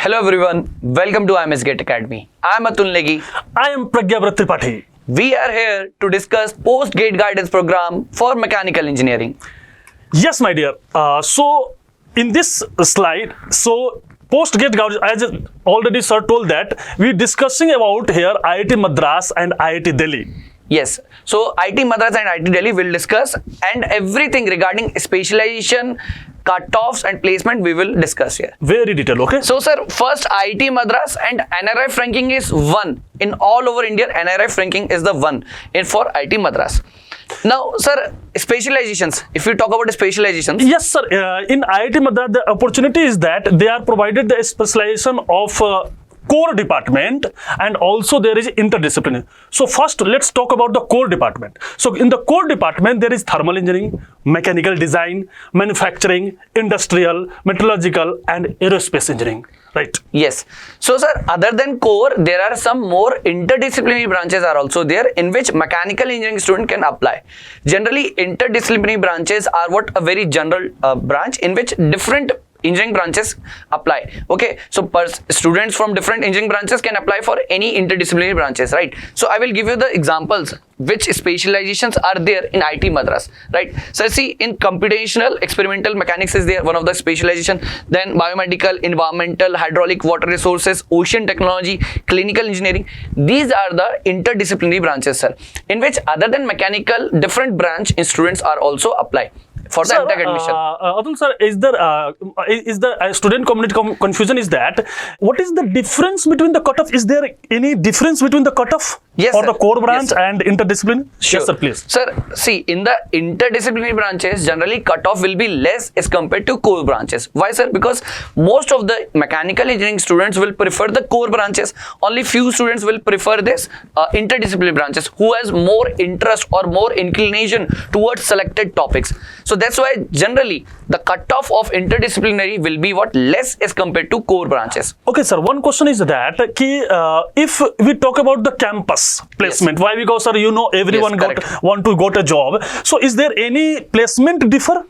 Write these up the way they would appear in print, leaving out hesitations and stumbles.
Hello everyone, welcome to IMS Academy. I am Atul Negi. I am Pragyavrat Tripathi. We are here to discuss post-GATE guidance program for mechanical engineering. Yes, my dear. So in this slide, post-GATE guidance, as already sir told that, we discussing about here IIT Madras and IIT Delhi. Yes, so IIT Madras and IIT Delhi will discuss, and everything regarding specialization, cutoffs and placement we will discuss here. Very detailed, okay? So sir, first IIT Madras and NRF ranking is 1. In all over India, NRF ranking is the 1 for IIT Madras. Now sir, specializations, if we talk about specializations. Yes sir, in IIT Madras the opportunity is that they are provided the specialization of core department, and also there is interdisciplinary. So first let's talk about the core department. So in the core department there is thermal engineering, mechanical design, manufacturing, industrial, metallurgical and aerospace engineering, right? Yes. So sir, other than core, there are some more interdisciplinary branches are also there in which mechanical engineering student can apply. Generally interdisciplinary branches are what a very general branch in which different engineering branches apply. Okay, so students from different engineering branches can apply for any interdisciplinary branches, right? So I will give you the examples which specializations are there in IIT Madras, right? So see, in computational experimental mechanics is there, one of the specialization. Then biomedical, environmental, hydraulic, water resources, ocean technology, clinical engineering. These are the interdisciplinary branches, sir, in which other than mechanical, different branch students are also apply for the MTech admission. Atul sir, is the student community confusion is that what is the difference between the cutoff? Is there any difference between the cutoff for the core branch and interdisciplinary? Sure. Yes sir, please. Sir, see, in the interdisciplinary branches, generally cutoff will be less as compared to core branches. Why sir? Because most of the mechanical engineering students will prefer the core branches. Only few students will prefer this interdisciplinary branches who has more interest or more inclination towards selected topics. So that's why generally the cutoff of interdisciplinary will be what less as compared to core branches. Okay sir, one question is that if we talk about the campus placement, yes. Why? Because sir, you know everyone want to got a job. So is there any placement differ?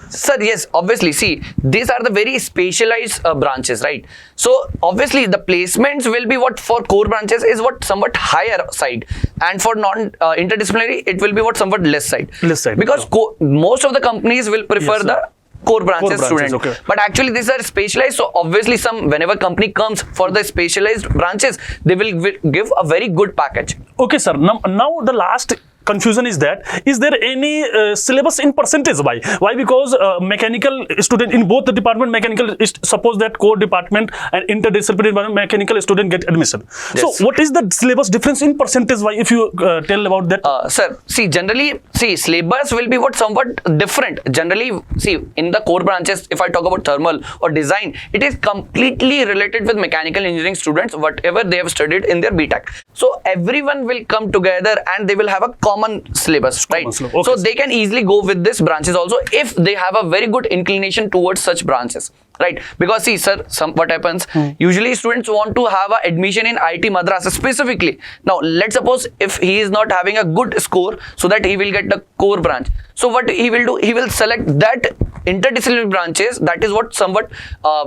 Sir, yes, obviously. See, these are the very specialized branches, right? So obviously the placements will be what for core branches is what somewhat higher side, and for non-interdisciplinary it will be what somewhat less side. Less side. Because most of the companies will prefer yes, the core branches student. Okay. But actually these are specialized, so obviously whenever company comes for the specialized branches, they will give a very good package. Okay sir, now the last confusion is that, is there any syllabus in percentage? Why? Because mechanical student in both the department, mechanical is suppose that core department and interdisciplinary mechanical student get admission. Yes. So what is the syllabus difference in percentage? Why, if you tell about that? Sir, see, generally, syllabus will be what somewhat different. Generally, see, in the core branches, if I talk about thermal or design, it is completely related with mechanical engineering students, whatever they have studied in their BTech. So everyone will come together and they will have a common syllabus, right? Okay. So they can easily go with these branches also if they have a very good inclination towards such branches, right? Because see sir, what happens, usually students want to have a admission in IIT Madras specifically. Now let's suppose if he is not having a good score so that he will get the core branch. So what he will do, he will select that interdisciplinary branches that is what somewhat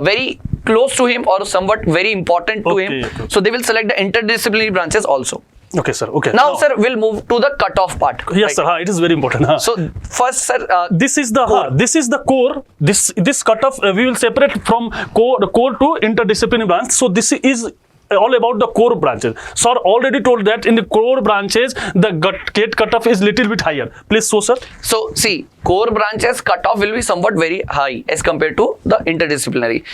very close to him or somewhat very important to him. Okay. So they will select the interdisciplinary branches also. Okay sir, okay. Now sir, we'll move to the cutoff part. Yes right? sir, it is very important. So first sir, this is the core. This cutoff we will separate from core to interdisciplinary branch. So this is all about the core branches. Sir already told that in the core branches the GATE cutoff is little bit higher. Please show sir. So see, core branches cutoff will be somewhat very high as compared to the interdisciplinary.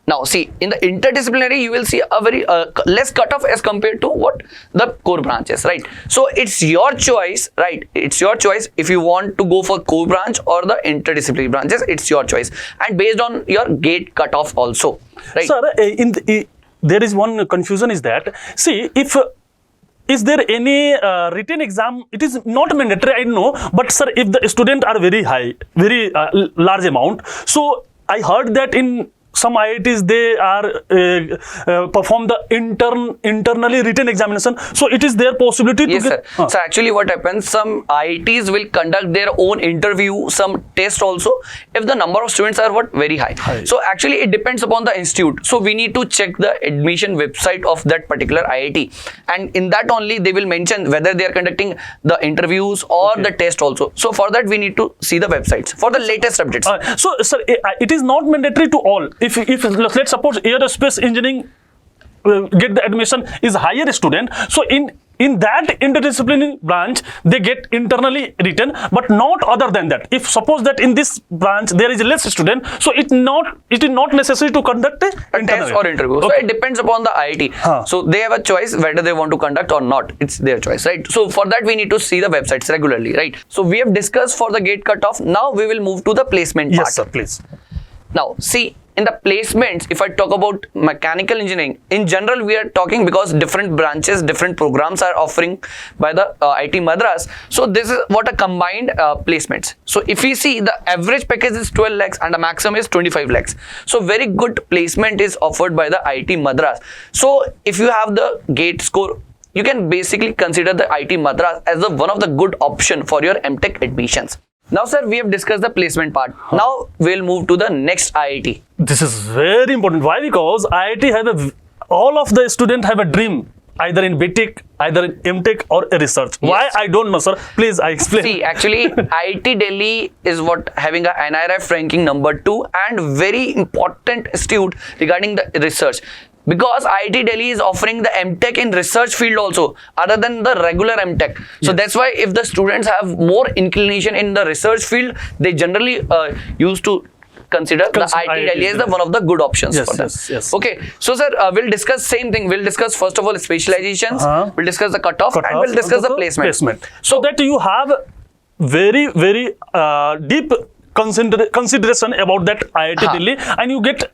Now see, in the interdisciplinary you will see a very less cutoff as compared to what the core branches, right? So it's your choice, right? It's your choice if you want to go for core branch or the interdisciplinary branches. It's your choice, and based on your GATE cutoff also, right? Sir, there is one confusion is that, see, is there any written exam? It is not mandatory, I know, but sir, if the student are very high, very large amount, so I heard that in some IITs, they are perform the internally written examination. So it is their possibility Yes, to get. sir. So actually what happens, some IITs will conduct their own interview, some test also, if the number of students are very high. So actually it depends upon the institute. So we need to check the admission website of that particular IIT. And in that only they will mention whether they are conducting the interviews or the test also. So for that we need to see the websites for the latest updates. So, sir, it is not mandatory to all. If let's suppose aerospace engineering get the admission is higher student, so in that interdisciplinary branch they get internally written, but not other than that. If suppose that in this branch there is less student, so it is not necessary to conduct a test or interview. So it depends upon the IIT. So they have a choice whether they want to conduct or not. It's their choice, right? So for that we need to see the websites regularly, right? So we have discussed for the gate cutoff. Now we will move to the placement part. Yes, sir, please. Now see, in the placements, if I talk about mechanical engineering, in general we are talking because different branches, different programs are offering by the IIT Madras. So this is what a combined placements. So if we see, the average package is 12 lakhs and the maximum is 25 lakhs. So very good placement is offered by the IIT Madras. So if you have the gate score, you can basically consider the IIT Madras as one of the good option for your MTech admissions. Now, sir, we have discussed the placement part. Now, we'll move to the next IIT. This is very important. Why? Because IIT have all of the students have a dream, either in BTech, either in MTech or a research. Yes. Why? I don't know, sir. Please, I explain. See, actually, IIT Delhi is having a NIRF ranking number 2 and very important institute regarding the research. Because IIT Delhi is offering the MTech in research field also, other than the regular MTech. So that's why if the students have more inclination in the research field, they generally used to consider the IIT Delhi as one of the good options for them. Yes. Okay, so sir, we'll discuss same thing. We'll discuss first of all specializations, we'll discuss the cutoff, and we'll discuss the placement. So that you have very, very deep consideration about that IIT Delhi, and you get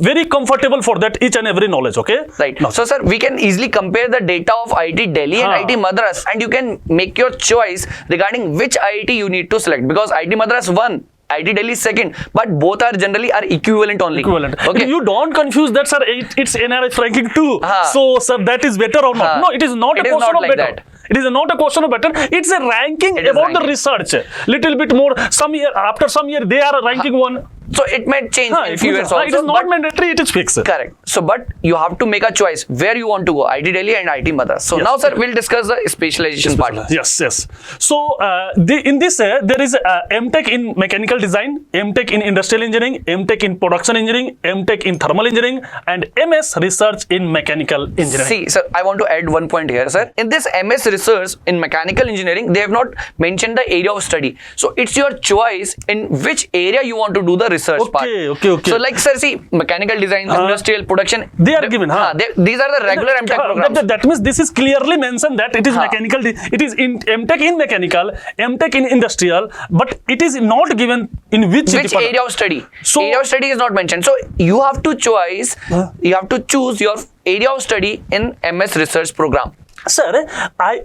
very comfortable for that each and every knowledge, okay? Right. So, sir, we can easily compare the data of IIT Delhi and IIT Madras, and you can make your choice regarding which IIT you need to select, because IIT Madras 1, IIT Delhi second, but both are generally equivalent only. Okay. You don't confuse that, sir. It's NRF ranking 2. So, sir, that is better or not? No, it is not a question of better. It is not a question of better. It's a ranking about the research. Little bit more. After some year, they are ranking 1. So it may change in few years also. It is not mandatory, it is fixed. Correct. So, but you have to make a choice where you want to go, IIT Delhi and IIT Madras. So now, sir, we'll discuss the specialization part. Yes. So, in this, there is MTech in mechanical design, MTech in industrial engineering, MTech in production engineering, MTech in thermal engineering, and MS research in mechanical engineering. See, sir, I want to add one point here, sir. In this MS research in mechanical engineering, they have not mentioned the area of study. So it's your choice in which area you want to do the research part. Okay. So like, sir, see, mechanical design, industrial production, they are given. These are the regular MTech programs. That means this is clearly mentioned that it is mechanical. It is in MTech in mechanical, MTech in industrial, but it is not given in which area of study. So area of study is not mentioned. So you have to choose. You have to choose your area of study in MS research program. Sir,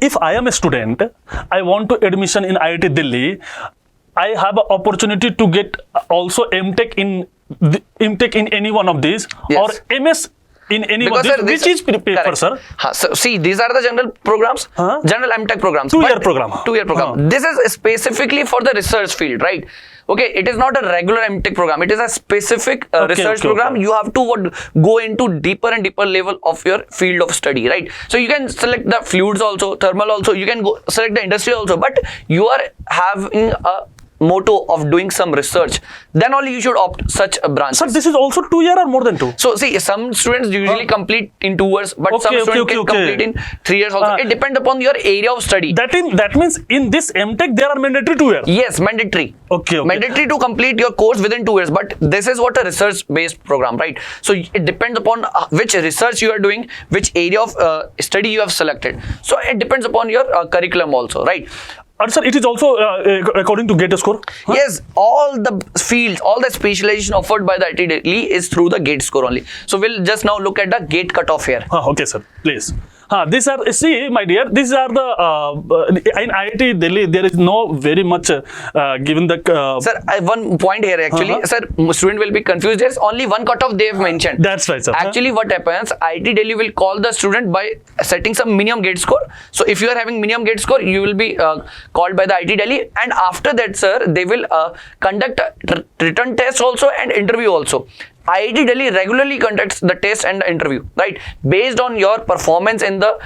if I am a student, I want to admission in IIT Delhi. I have an opportunity to get also MTech in any one of these, or MS in any one of these. Which is paper, sir? So see, these are the general programs, general MTech programs. 2-year program. 2-year program. This is specifically for the research field, right? Okay, it is not a regular MTech program. It is a specific research program. You have to go into deeper and deeper level of your field of study, right? So you can select the fluids also, thermal also. You can go select the industry also, but you are having a motto of doing some research, then only you should opt such a branch. Sir, this is also 2 years or more than 2? So see, some students usually complete in 2 years, but some students can complete in 3 years also. It depends upon your area of study. That means in this MTech there are mandatory 2 years. Yes, mandatory. Okay. Mandatory to complete your course within 2 years, but this is what a research-based program, right? So it depends upon which research you are doing, which area of study you have selected. So it depends upon your curriculum also, right? And sir, it is also according to GATE score? Yes, all the fields, all the specialization offered by the IIT Delhi is through the GATE score only. So we'll just now look at the GATE cutoff here. Okay, sir, please. These are, see, my dear, these are the in IIT Delhi. There is no very much given the. Sir, one point here actually, sir. Student will be confused. There's only one cutoff they have mentioned. That's right, sir. Actually, what happens? IIT Delhi will call the student by setting some minimum gate score. So if you are having minimum gate score, you will be called by the IIT Delhi, and after that, sir, they will conduct a written test also and interview also. IIT Delhi regularly conducts the test and the interview, right? Based on your performance in the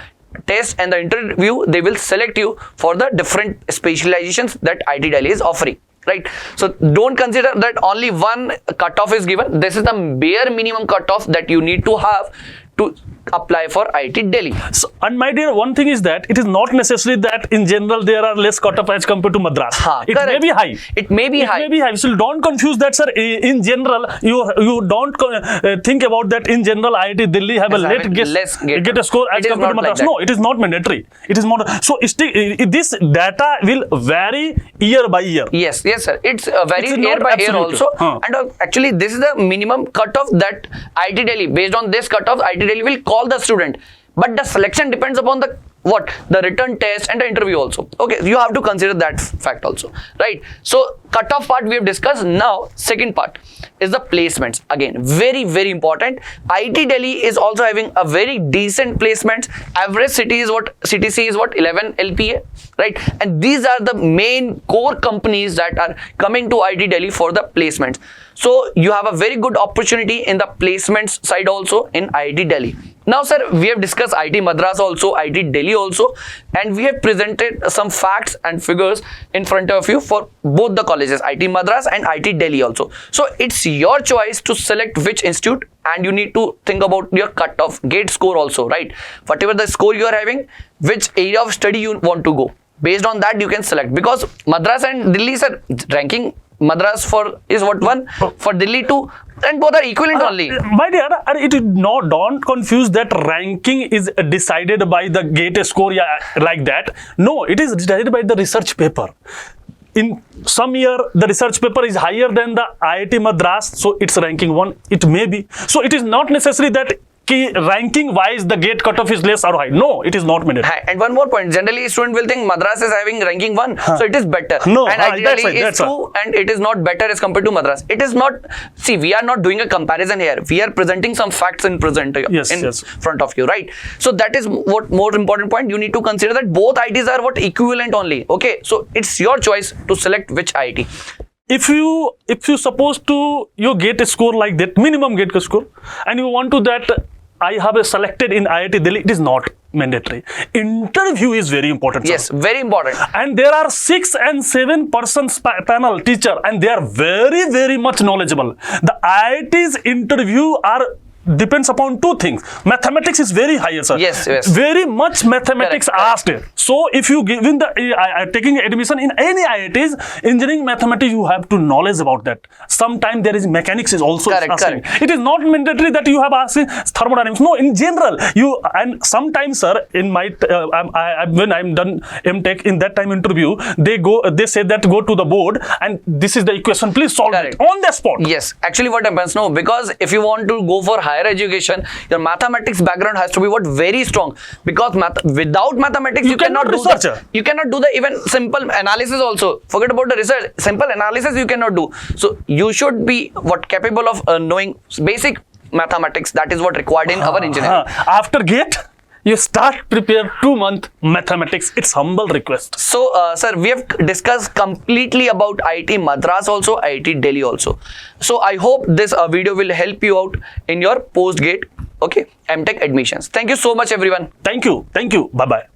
test and the interview, they will select you for the different specializations that IIT Delhi is offering, right? So don't consider that only one cutoff is given. This is the bare minimum cutoff that you need to have to apply for IIT Delhi. So, and my dear, one thing is that it is not necessary that in general there are less cutoff as compared to Madras. It correct. may be high. It may be high. It may be high. So don't confuse that, sir. In general, you don't think about that. In general, IIT Delhi have a get a score as compared to Madras. No, it is not mandatory. It is not. So this data will vary year by year. Yes, sir. It's very year by year also. And actually, this is the minimum cutoff that IIT Delhi, based on this cutoff, IIT Delhi will call the student. But the selection depends upon the the written test and the interview also. Okay, you have to consider that fact also, right? So cutoff part we have discussed. Now second part is the placements. Again, very, very important. IIT Delhi is also having a very decent placements. Average CTC is what 11 LPA, right? And these are the main core companies that are coming to IIT Delhi for the placements. So you have a very good opportunity in the placements side also in IIT Delhi. Now, sir, we have discussed IIT Madras also, IIT Delhi also, and we have presented some facts and figures in front of you for both the colleges, IIT Madras and IIT Delhi also. So it's your choice to select which institute, and you need to think about your cutoff gate score also, right? Whatever the score you are having, which area of study you want to go. Based on that, you can select, because Madras and Delhi, sir, ranking Madras is what 1, for Delhi 2, and both are equivalent only. My dear, don't confuse that ranking is decided by the gate score like that. No, it is decided by the research paper. In some year, the research paper is higher than the IIT Madras, so it's ranking 1. It may be. So it is not necessary that ranking wise the gate cutoff is less or high. No, it is not mandatory. And one more point, generally student will think Madras is having ranking 1, so it is better. No, and that's Delhi is 2, and it is not better as compared to Madras. It is not. See, we are not doing a comparison here. We are presenting some facts in front of you, right? So that is what more important point. You need to consider that both IITs are equivalent only. Okay, so it's your choice to select which IIT. If you suppose to you get a score like that, minimum get a score, and you want to that I have selected in IIT Delhi, it is not mandatory. Interview is very important. Yes, sir. Very important. And there are 6 and 7 persons panel teacher, and they are very, very much knowledgeable. The IIT's interview depends upon 2 things. Mathematics is very high, sir. Yes. Very much mathematics asked. So if you give in the taking admission in any IITs, engineering mathematics, you have to knowledge about that. Sometimes there is mechanics is also asking. It is not mandatory that you have asked thermodynamics. No, in general, and sometimes, sir, in my when I'm done MTech, in that time interview, they say that go to the board and this is the equation, please solve it on the spot. Yes, actually what happens, no, because if you want to go for higher education, your mathematics background has to be very strong, because without mathematics you cannot do the even simple analysis also. Forget about the research, simple analysis you cannot do. So you should be capable of knowing basic mathematics. That is what required in our engineering. After GATE, you start prepare 2-month mathematics. It's humble request. So, sir, we have discussed completely about IIT Madras also, IIT Delhi also. So, I hope this video will help you out in your post-GATE, MTech admissions. Thank you so much, everyone. Thank you. Bye-bye.